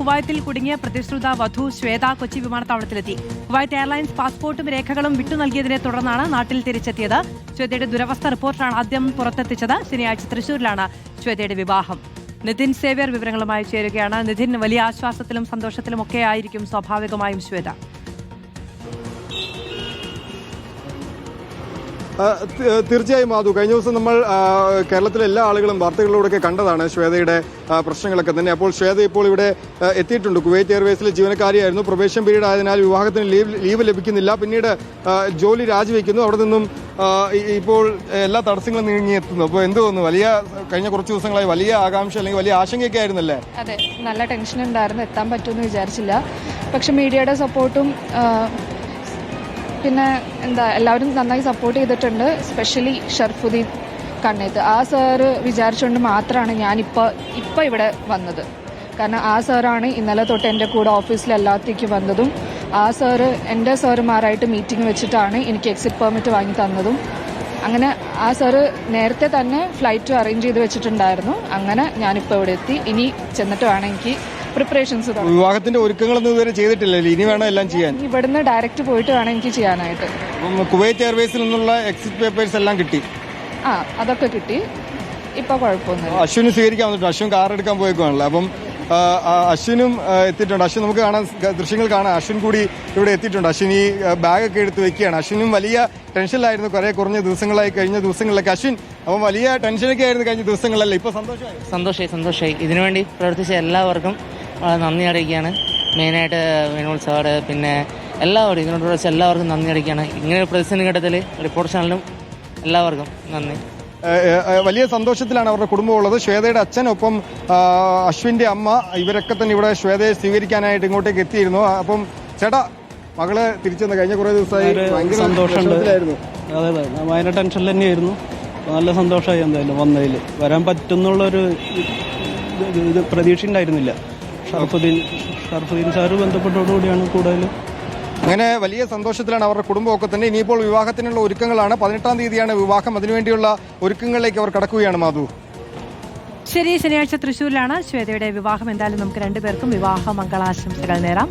കുവൈത്തിൽ കുടുങ്ങിയ പ്രതിശ്രുത വധു ശ്വേത കൊച്ചി വിമാനത്താവളത്തിലെത്തി. കുവൈത്ത് എയർലൈൻസ് പാസ്പോർട്ടും രേഖകളും വിട്ടു നൽകിയതിനെ തുടർന്നാണ് നാട്ടിൽ തിരിച്ചെത്തിയത്. ശ്വേതയുടെ ദുരവസ്ഥ റിപ്പോർട്ടാണ് ആദ്യം പുറത്തെത്തിച്ചത്. ശനിയാഴ്ച തൃശൂരിലാണ് ശ്വേതയുടെ വിവാഹം. നിതിൻ സേവ്യർ വിവരങ്ങളുമായി ചേരുകയാണ്. നിതിൻ, വലിയ ആശ്വാസത്തിലും സന്തോഷത്തിലും ഒക്കെ ആയിരിക്കും സ്വാഭാവികമായും ശ്വേത. തീർച്ചയായും മാധു, കഴിഞ്ഞ ദിവസം നമ്മൾ കേരളത്തിലെ എല്ലാ ആളുകളും വാർത്തകളിലൂടെയൊക്കെ കണ്ടതാണ് ശ്വേതയുടെ പ്രശ്നങ്ങളൊക്കെ തന്നെ. അപ്പോൾ ശ്വേത ഇപ്പോൾ ഇവിടെ എത്തിയിട്ടുണ്ട്. കുവൈറ്റ് എയർവേസിലെ ജീവനക്കാരിയായിരുന്നു. പ്രൊബേഷൻ പീരീഡ് ആയതിനാൽ വിവാഹത്തിന് ലീവ് ലഭിക്കുന്നില്ല. പിന്നീട് ജോലി രാജിവെക്കുന്നു. അവിടെ നിന്നും ഇപ്പോൾ എല്ലാ തടസ്സങ്ങളും നീങ്ങിയെത്തുന്നു. അപ്പോൾ എന്ത് തോന്നുന്നു? കഴിഞ്ഞ കുറച്ച് ദിവസങ്ങളായി വലിയ ആകാംക്ഷ അല്ലെങ്കിൽ വലിയ ആശങ്കയൊക്കെ ആയിരുന്നല്ലേ? അതെ, നല്ല ടെൻഷൻ ഉണ്ടായിരുന്നു. എത്താൻ പറ്റുമെന്ന് വിചാരിച്ചില്ല. പക്ഷെ മീഡിയയുടെ സപ്പോർട്ടും പിന്നെ എല്ലാവരും നന്നായി സപ്പോർട്ട് ചെയ്തിട്ടുണ്ട്. സ്പെഷ്യലി ഷർഫുദ്ദീൻ കണ്ണേത്ത്. ആ സാറ് വിചാരിച്ചുകൊണ്ട് മാത്രമാണ് ഞാനിപ്പോൾ ഇവിടെ വന്നത്. കാരണം ആ സാറാണ് ഇന്നലെ തൊട്ട് എൻ്റെ കൂടെ ഓഫീസിൽ എല്ലാത്തേക്കും വന്നതും. ആ സാറ് എൻ്റെ സാറുമാരായിട്ട് മീറ്റിംഗ് വെച്ചിട്ടാണ് എനിക്ക് എക്സിറ്റ് പെർമിറ്റ് വാങ്ങി തന്നതും. അങ്ങനെ ആ സാറ് നേരത്തെ തന്നെ ഫ്ലൈറ്റ് അറേഞ്ച് ചെയ്ത് വെച്ചിട്ടുണ്ടായിരുന്നു. അങ്ങനെ ഞാനിപ്പോൾ ഇവിടെ എത്തി. ഇനി ചെന്നിട്ട് വേണം എനിക്ക് പ്രിപ്പറേഷൻസ്. വിവാഹത്തിന്റെ ഒരുക്കങ്ങളൊന്നും ഇതുവരെ ചെയ്തിട്ടില്ലല്ലോ, ഇനി വേണം എല്ലാം ചെയ്യാൻ. ഇവിടുന്ന് ഡയറക്റ്റ് പോയിട്ട് വേണം എനിക്ക് ചെയ്യാനായിട്ട്. കുവൈറ്റ് എയർവേസിൽ നിന്നുള്ള എക്സിറ്റ് പേപ്പേഴ്സ് എല്ലാം കിട്ടി? അതൊക്കെ കിട്ടി. ഇപ്പൊ കുഴപ്പമൊന്നുമില്ല. അശ്വിന് സ്വീകരിക്കാൻ വന്നിട്ടുണ്ട്. അശ്വിൻ കാർ എടുക്കാൻ പോയേക്കുവാണല്ലോ. അപ്പം അശ്വിനും എത്തിയിട്ടുണ്ട്. അശ്വിൻ നമുക്ക് കാണാൻ ദൃശ്യങ്ങൾ കാണാം. അശ്വിൻ കൂടി ഇവിടെ എത്തിയിട്ടുണ്ട്. അശ്വിൻ ഈ ബാഗൊക്കെ എടുത്ത് വെക്കുകയാണ്. അശ്വിനും വലിയ ടെൻഷനിലായിരുന്നു കുറഞ്ഞ ദിവസങ്ങളായി. കഴിഞ്ഞ ദിവസങ്ങളിലൊക്കെ അശ്വിൻ അപ്പം വലിയ ടെൻഷനൊക്കെ ആയിരുന്നു കഴിഞ്ഞ ദിവസങ്ങളല്ലേ. ഇപ്പൊ സന്തോഷമായി. ഇതിനുവേണ്ടി പ്രവർത്തിച്ച എല്ലാവർക്കും നന്ദി അറിയിക്കുകയാണ്. മെയിനായിട്ട് വിനോൽ സാറ്, പിന്നെ എല്ലാവരും ഇതിനോട് പ്രവർത്തിച്ച എല്ലാവർക്കും നന്ദി അറിയിക്കുകയാണ്. ഇങ്ങനെ പ്രതിസന്ധി ഘട്ടത്തിൽ റിപ്പോർട്ടർ ചാനലും എല്ലാവർക്കും നന്ദി. വലിയ സന്തോഷത്തിലാണ് അവരുടെ കുടുംബം ഉള്ളത്. ശ്വേതയുടെ അച്ഛനൊപ്പം അശ്വിന്റെ അമ്മ ഇവരൊക്കെ തന്നെ ഇവിടെ ശ്വേതയെ സ്വീകരിക്കാനായിട്ട് ഇങ്ങോട്ടേക്ക് എത്തിയിരുന്നു. അപ്പം ചേട്ടാ, മകള് തിരിച്ചു കഴിഞ്ഞ കുറെ ദിവസമായി സന്തോഷമുണ്ടായിരുന്നു. അതെ, ഭയങ്കര ടെൻഷൻ തന്നെയായിരുന്നു. നല്ല സന്തോഷമായി എന്തായാലും വന്നതിൽ. വരാൻ പറ്റുന്നുള്ളൊരു പ്രതീക്ഷ ഉണ്ടായിരുന്നില്ല. ഷർഫുദ്ദീൻ സാറ് ബന്ധപ്പെട്ടതോടുകൂടിയാണ് കൂടുതലും. അങ്ങനെ വലിയ സന്തോഷത്തിലാണ് അവരുടെ കുടുംബമൊക്കെ തന്നെ. ഇനിയിപ്പോൾ വിവാഹത്തിനുള്ള ഒരുക്കങ്ങളാണ്. 18-ാം തീയതിയാണ് വിവാഹം. അതിനുവേണ്ടിയുള്ള ഒരുക്കങ്ങളിലേക്ക് അവർ കടക്കുകയാണ്. മാധു, ശനിയാഴ്ച തൃശൂരിലാണ് ശ്വേതയുടെ വിവാഹം. എന്തായാലും നമുക്ക് രണ്ടുപേർക്കും വിവാഹ മംഗളാശംസകൾ നേരാം.